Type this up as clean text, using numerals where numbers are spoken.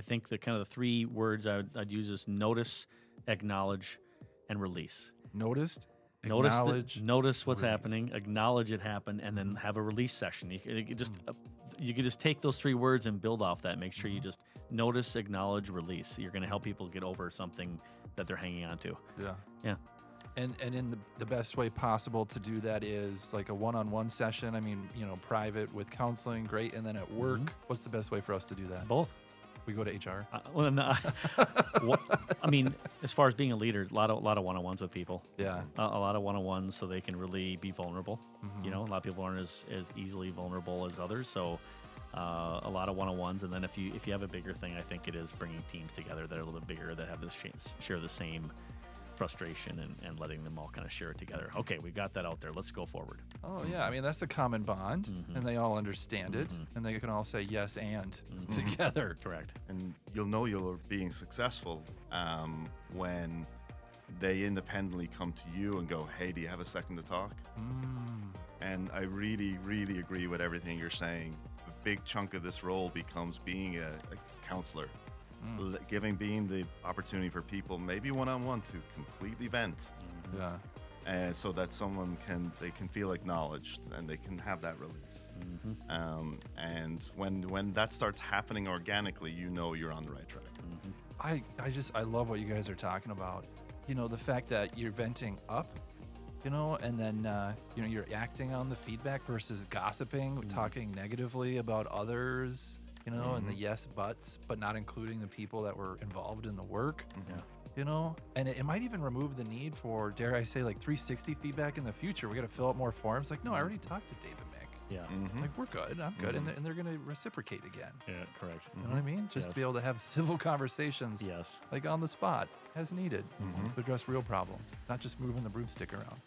I think the kind of the three words I'd use is notice, acknowledge, and release. Noticed, Notice acknowledge, notice what's release. happening, acknowledge it happened, and then have a release session. You could just take those three words and build off that. Make sure you just notice, acknowledge, release. You're going to help people get over something that they're hanging on to. Yeah. Yeah. And in the best way possible to do that is like a one-on-one session. I mean, private with counseling, great. And then at work, what's the best way for us to do that? Both. We go to HR. Well, no, I mean, as far as being a leader, a lot of one-on-ones with people. Yeah. A lot of one-on-ones so they can really be vulnerable. A lot of people aren't as easily vulnerable as others. So a lot of one-on-ones. And then if you have a bigger thing, I think it is bringing teams together that are a little bit bigger, that have share the same frustration and letting them all kind of share it together. Okay, we got that out there. Let's go forward. Oh, yeah. I mean, that's a common bond, and they all understand it, and they can all say yes and together. Correct. And you'll know you're being successful when they independently come to you and go, hey, do you have a second to talk? And I really, really agree with everything you're saying. A big chunk of this role becomes being a counselor. Being the opportunity for people, maybe one-on-one, to completely vent. Yeah. And so that they can feel acknowledged and they can have that release. And when that starts happening organically, you're on the right track. I love what you guys are talking about. The fact that you're venting up, and then you're acting on the feedback versus gossiping, talking negatively about others. And the yes buts, but not including the people that were involved in the work. And it might even remove the need for, dare I say, like 360 feedback in the future. We got to fill out more forms. Like, no, I already talked to Dave and Mick. Yeah. Like, we're good. I'm good. And they're going to reciprocate again. Yeah, correct. You know what I mean? Just to be able to have civil conversations, Yes. like on the spot, as needed, to address real problems, not just moving the broomstick around.